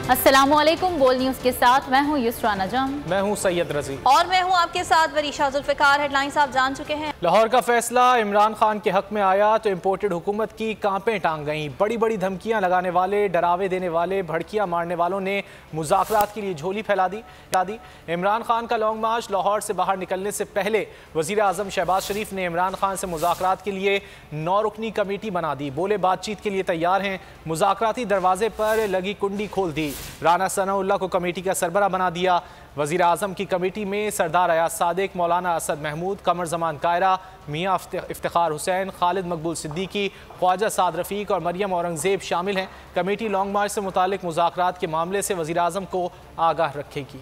अस्सलामुअलैकुम। बोल न्यूज़ के साथ मैं हूँ युसरा नजम। मैं हूँ सैयद रजी और मैं हूँ आपके साथ वरीशा जुल्फ़िकार। हेडलाइंस आप जान चुके हैं। लाहौर का फैसला इमरान खान के हक में आया तो इम्पोर्टेड हुकूमत की कांपें टांग गईं। बड़ी बड़ी धमकियां लगाने वाले, डरावे देने वाले, भड़कियां मारने वालों ने मुज़ाकरात के लिए झोली फैला दी। इमरान खान का लॉन्ग मार्च लाहौर से बाहर निकलने से पहले वज़ीर आज़म शहबाज शरीफ ने इमरान खान से मुज़ाकरात के लिए 9 रुकनी कमेटी बना दी। बोले बातचीत के लिए तैयार हैं। मुज़ाकराती दरवाजे पर लगी कुंडी खोल दी। राना सनाउल्लाह को कमेटी का सरबरा बना दिया। वज़ीर आज़म की कमेटी में सरदार अयाज सादिक, मौलाना असद महमूद, कमर जमान कायरा, मियाँ इफ्तिखार हुसैन, खालिद मकबूल सिद्दीकी, ख्वाजा साद रफ़ीक और मरियम औरंगज़ेब शामिल हैं। कमेटी लॉन्ग मार्च से मुतालिक मुज़ाकरात के मामले से वज़ीर आज़म को आगाह रखेगी।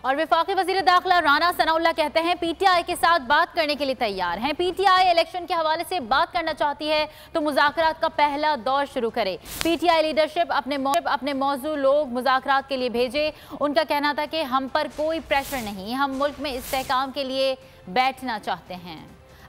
और वफाकी वज़ीर दाखिला राना सनाउल्लाह कहते हैं पीटीआई के साथ बात करने के लिए तैयार हैं। पीटीआई इलेक्शन के हवाले से बात करना चाहती है तो मुज़ाकरात का पहला दौर शुरू करे। पीटीआई लीडरशिप अपने मौजू लोग मुज़ाकरात के लिए भेजे। उनका कहना था कि हम पर कोई प्रेशर नहीं, हम मुल्क में इस्तेहकाम के लिए बैठना चाहते हैं।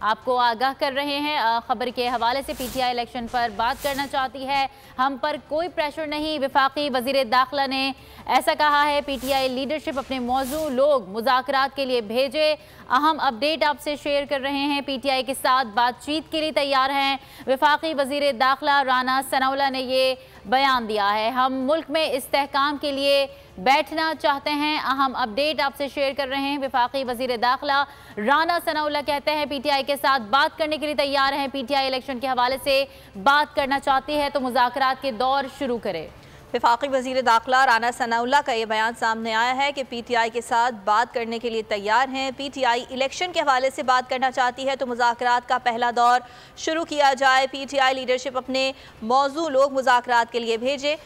आपको आगाह कर रहे हैं खबर के हवाले से। पीटीआई इलेक्शन पर बात करना चाहती है, हम पर कोई प्रेशर नहीं। वफाकी वज़ीर दाखिला ने ऐसा कहा है। पीटीआई लीडरशिप अपने मौजू लोग मुज़ाकरात के लिए भेजे। अहम अपडेट आपसे शेयर कर रहे हैं। पीटीआई के साथ बातचीत के लिए तैयार हैं। वफाकी वज़ीर दाखिला राना सनाउल्लाह ने ये बयान दिया है, हम मुल्क में इस्तेहकाम के लिए बैठना चाहते हैं। अहम अपडेट आपसे शेयर कर रहे हैं। वफाकी वज़ीर दाखिला राना सनाउल्लाह कहते हैं पीटीआई के साथ बात करने के लिए तैयार हैं। पीटीआई इलेक्शन के हवाले से बात करना चाहती है तो मुज़ाकरात के दौर शुरू करे। वफाकी वज़ीर दाखिला राना सनाउल्लाह का ये बयान सामने आया है कि पीटीआई के साथ बात करने के लिए तैयार हैं। पीटीआई इलेक्शन के हवाले से बात करना चाहती है तो मुज़ाकरात का पहला दौर शुरू किया जाए। पीटीआई लीडरशिप अपने मौजू लोग मुज़ाकरात के लिए भेजे।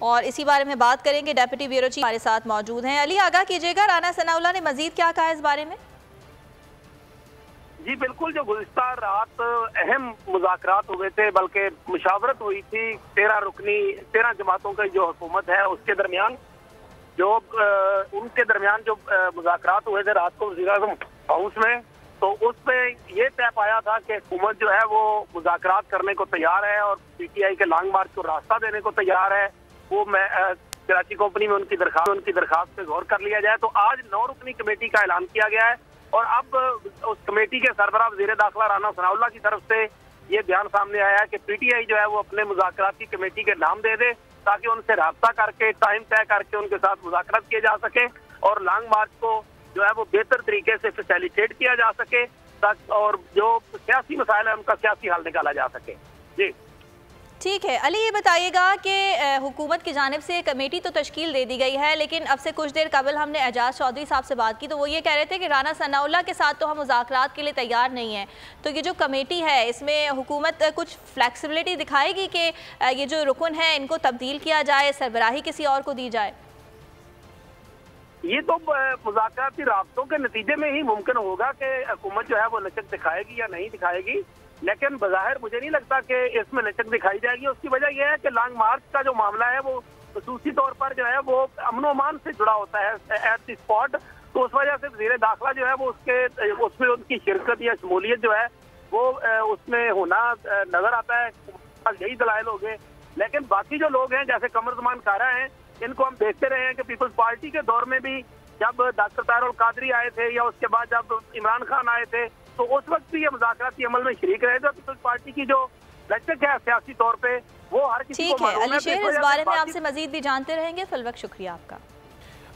और इसी बारे में बात करेंगे। डेप्यूटी ब्यूरो चीफ हमारे साथ मौजूद हैं। अली, आगाह कीजिएगा, राना सनाउल्लाह ने मजीद क्या कहा इस बारे में? जी बिल्कुल, जो गुज़िश्ता रात अहम मुज़ाकरात हुए थे, बल्कि मुशावरत हुई थी 13 जमातों की जो हुकूमत है उसके दरमियान, जो उनके दरमियान जो मुज़ाकरात हुए थे रात को वज़ीर आज़म हाउस में, तो उस पर यह तय पाया था कि हुकूमत जो है वो मुज़ाकरात करने को तैयार है और पीटीआई के लॉन्ग मार्च को रास्ता देने को तैयार है। वो कराची कंपनी में उनकी दरखास्त पे गौर कर लिया जाए। तो आज 9 रुकनी कमेटी का ऐलान किया गया है और अब उस कमेटी के सरबराह वज़ीर दाखिला राना सनाउल्लाह की तरफ से ये बयान सामने आया है कि पीटीआई जो है वो अपने मुज़ाकरात की कमेटी के नाम दे दे ताकि उनसे राब्ता करके टाइम तय करके उनके साथ मुज़ाकरात किए जा सके और लॉन्ग मार्च को जो है वो बेहतर तरीके से फैसिलिटेट किया जा सके और जो सियासी मसाइल है उनका सियासी हल निकाला जा सके। जी ठीक है अली, ये बताइएगा कि हुकूमत की जानिब से कमेटी तो तश्कील दे दी गई है, लेकिन अब से कुछ देर कबल हमने एजाज चौधरी साहब से बात की तो वो ये कह रहे थे कि राना सनाउल्लाह के साथ तो हम मुज़ाकरात के लिए तैयार नहीं हैं। तो ये जो कमेटी है इसमें हुकूमत कुछ फ्लैक्सिबिलिटी दिखाएगी कि ये जो रुकन है इनको तब्दील किया जाए, सरबराही किसी और को दी जाए? ये तो मुज़ाकराती राब्तों के नतीजे में ही मुमकिन होगा कि हुकूमत जो है वो लचक दिखाएगी या नहीं दिखाएगी, लेकिन बज़ाहिर मुझे नहीं लगता कि इसमें लचक दिखाई जाएगी। उसकी वजह यह है कि लॉन्ग मार्च का जो मामला है वो खसूसी तौर पर जो है वो अमन अमान से जुड़ा होता है एट द स्पॉट। तो उस वजह से वज़ीर दाखिला जो है वो उसमें उनकी शिरकत या शमूलियत जो है वो उसमें होना नजर आता है। यही दलाइल हो गए। लेकिन बाकी जो लोग हैं जैसे कमर जमान कारा हैं, इनको हम देखते रहे हैं कि पीपल्स पार्टी के दौर में भी जब डॉक्टर तारुल कादरी आए थे या उसके बाद जब इमरान खान आए थे तो उस वक्त भी ये मुज़ाकराती अमल में शरीक रहे थे। पीपल्स पार्टी की जो लचक है सियासी तौर पे वो हर किसी को मालूम है। अली शेर, इस बारे में आपसे मजीद भी जानते रहेंगे। फिलवक्त शुक्रिया आपका।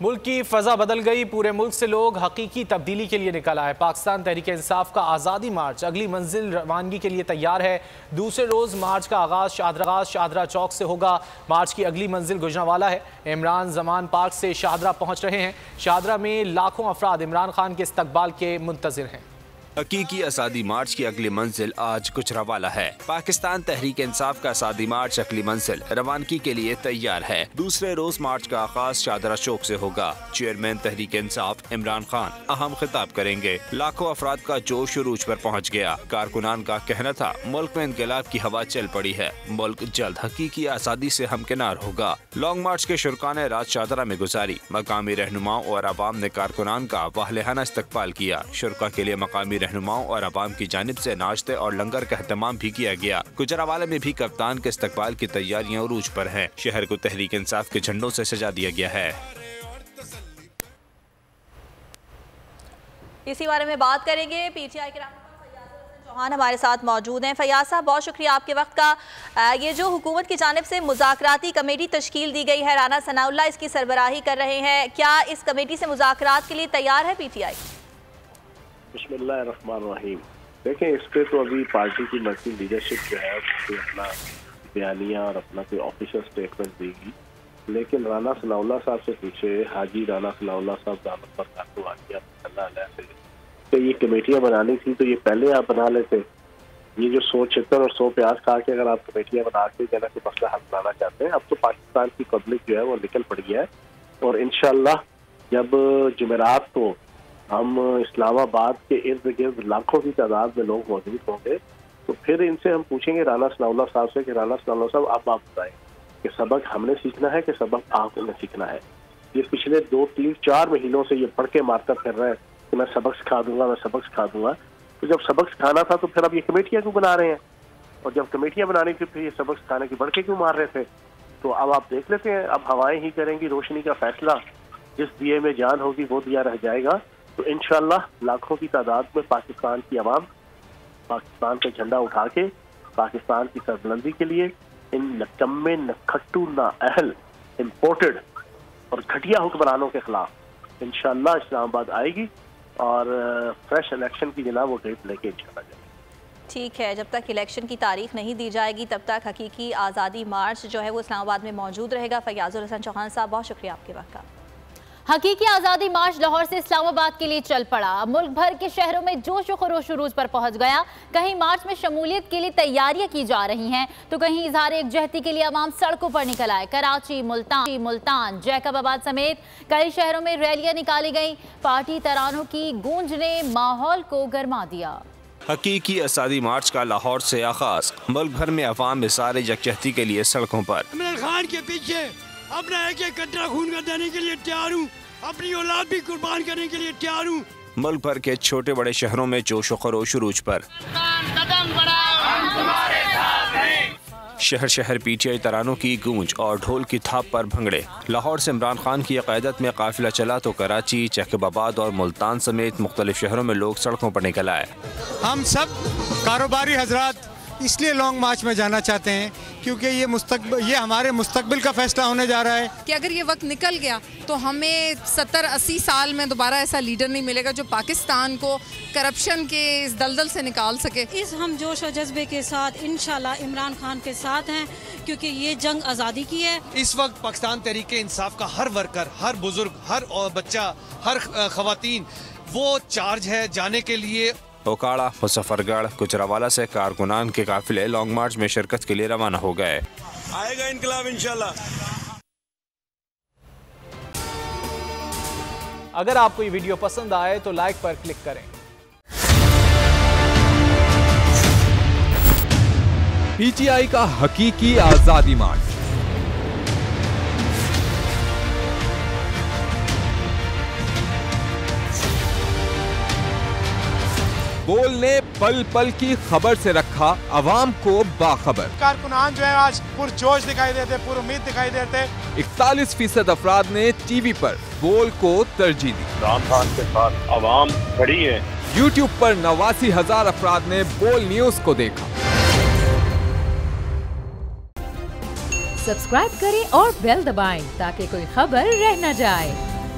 मुल्क की फ़ज़ा बदल गई। पूरे मुल्क से लोग हकीकी तब्दीली के लिए निकल आए। पाकिस्तान तहरीक इंसाफ का आज़ादी मार्च अगली मंजिल रवानगी के लिए तैयार है। दूसरे रोज़ मार्च का आगाज़ शाहदरा चौक से होगा। मार्च की अगली मंजिल गुजरांवाला है। इमरान जमान पार्क से शाहदरा पहुँच रहे हैं। शाहदरा में लाखों अफराद इमरान खान के इस्तकबाल के मुंतज़िर हैं। हकीकी आज़ादी मार्च की अगली मंजिल आज गुजरांवाला है। पाकिस्तान तहरीक इंसाफ का आज़ादी मार्च अगली मंजिल रवानगी के लिए तैयार है। दूसरे रोज मार्च का आगाज शाहदरा चौक से होगा। चेयरमैन तहरीक इंसाफ इमरान खान अहम खिताब करेंगे। लाखों अफराद का जोश उरूज पर पहुँच गया। कारकुनान का कहना था मुल्क में इनकलाब की हवा चल पड़ी है, मुल्क जल्द हकीकी आज़ादी से हमकिनार होगा। लॉन्ग मार्च के शुरका ने रात शाहदरा में गुजारी। मकामी रहनुमाओं और आवाम ने कारकुनान का वाहलिहाना इस्तकबाल किया। शुरका के लिए मकामी रहनुमाओं और आवाम की जानिब से नाश्ते और लंगर का एहतमाम भी किया गया। गुजरावाला में भी कप्तान के इस्तकबाल की तैयारियां उरूज पर हैं। शहर को तहरीक इंसाफ के झंडों से सजा दिया गया है। इसी बारे में बात करेंगे। पीटीआई के चौहान हमारे साथ मौजूद हैं। फैयाज साहब, बहुत शुक्रिया आपके वक्त का। ये जो हुकूमत की जानिब से मुज़ाकराती कमेटी तश्कील दी गई है, राना सनाउल्लाह इसकी सरबराही कर रहे हैं, क्या इस कमेटी से मुज़ाकरात के लिए तैयार है पीटीआई? बिस्मिल्लाहिर्रहमानिर्रहीम। देखें, इस पर तो अभी पार्टी की मर्जी लीडरशिप जो है उससे अपना बयानिया और अपना कोई ऑफिशियल स्टेटमेंट देगी, लेकिन राना सनाउल्लाह साहब से पूछे, हाजी राना सनाउल्लाह साहब दामद बरकातहू से तो ये कमेटियां बनानी थी तो ये पहले आप बना लेते। ये जो 100 चिकन और 100 प्याज खा के अगर आप कमेटियां बना के जना के मसला हल बनाना चाहते हैं, अब तो पाकिस्तान की पब्लिक जो है वो निकल पड़ी है और इंशाल्लाह जब जुमेरात को हम इस्लामाबाद के इर्द गिर्द लाखों की तादाद में लोग मौजूद होंगे तो फिर इनसे हम पूछेंगे राना सनाउल्लाह साहब से कि राना सनाउल्लाह साहब आप बताएं कि सबक हमने सीखना है कि सबक आपने सीखना है। ये पिछले 2, 3, 4 महीनों से ये पढ़ के मारकर फिर रहे हैं कि मैं सबक सिखा दूंगा, मैं सबक सिखा दूंगा। तो जब सबक सिखाना था तो फिर अब ये कमेटियां क्यों बना रहे हैं, और जब कमेटियां बनानी थी फिर ये सबक सिखाने की बढ़ के क्यों मार रहे थे। तो अब आप देख लेते हैं, अब हवाएं ही करेंगी रोशनी का फैसला। जिस दिए में जान होगी वो दिया रह जाएगा। तो इंशाल्लाह लाखों की तादाद में पाकिस्तान की आवाम पाकिस्तान का झंडा उठा के पाकिस्तान की सरबुलंदी के लिए इन नकम्मे नखट्टू नाअहल इम्पोर्टेड और घटिया हुक्मरानों के खिलाफ इंशाल्लाह इस्लामाबाद आएगी और फ्रेश इलेक्शन की जनाब वो डेट लेके इंशाल्लाह जाएगी। ठीक है, जब तक इलेक्शन की तारीख नहीं दी जाएगी तब तक हकीकी आज़ादी मार्च जो है वो इस्लामाबाद में मौजूद रहेगा। फैयाजुल हसन चौहान साहब, बहुत शुक्रिया आपके वक्त का। हकीकी आज़ादी मार्च लाहौर से इस्लामाबाद के लिए चल पड़ा। मुल्क भर के शहरों में जोश व खरोश उरूज पर पहुंच गया। कहीं मार्च में शमूलियत के लिए तैयारियां की जा रही हैं तो कहीं इजहार एकजहती के लिए अवाम सड़कों पर निकल आए। कराची, मुल्तान, जैकबाबाद समेत कई शहरों में रैलियां निकाली गईं। पार्टी तरानों की गूंज ने माहौल को गरमा दिया। हकीकी आज़ादी मार्च का लाहौर से आगाज। मुल्क भर में अवाम इज़हार यकजहती के लिए सड़कों पर। इमरान खान के पीछे अपना एक कतरा खून का देने के लिए तैयार हूँ, अपनी औलाद भी कुर्बान करने के लिए तैयार हूँ। मुल्क भर के छोटे बड़े शहरों में जोश व खरोश उरूज पर। शहर शहर पीटीआई तरानों की गूंज और ढोल की थाप पर भंगड़े। लाहौर से इमरान खान की क़यादत में काफिला चला तो कराची, जैकबाबाद और मुल्तान समेत मुख्तलिफ शहरों में लोग सड़कों पर निकल आए। हम सब कारोबारी हजरात इसलिए लॉन्ग मार्च में जाना चाहते हैं क्योंकि ये हमारे मुस्तकबिल का फैसला होने जा रहा है कि अगर ये वक्त निकल गया तो हमें 70-80 साल में दोबारा ऐसा लीडर नहीं मिलेगा जो पाकिस्तान को करप्शन के इस दलदल से निकाल सके। इस हम जोश और जज्बे के साथ इंशाल्लाह इमरान खान के साथ हैं क्योंकि ये जंग आज़ादी की है। इस वक्त पाकिस्तान तहरीक इंसाफ का हर वर्कर, हर बुजुर्ग, हर बच्चा, हर खवातीन वो चार्ज है जाने के लिए। ओकाड़ा, मुजफ्फरगढ़, गुजरावाला से कारकुनान के काफिले लॉन्ग मार्च में शिरकत के लिए रवाना हो गए। आएगा इनकलाब इंशाल्लाह। अगर आपको ये वीडियो पसंद आए तो लाइक पर क्लिक करें। पीटीआई का हकीकी आजादी मार्च। बोल ने पल पल की खबर से रखा अवाम को बाखबर। कारकुनान जो है आज पुरजोश दिखाई देते, पुरुम्मीद दिखाई देते। 41% अफराद ने टीवी पर बोल को तरजीह दी। इमरान खान के साथ अवाम खड़ी है। यूट्यूब पर 89,000 अफराद ने बोल न्यूज को देखा। सब्सक्राइब करें और बेल दबाएं ताकि कोई खबर रह न जाए।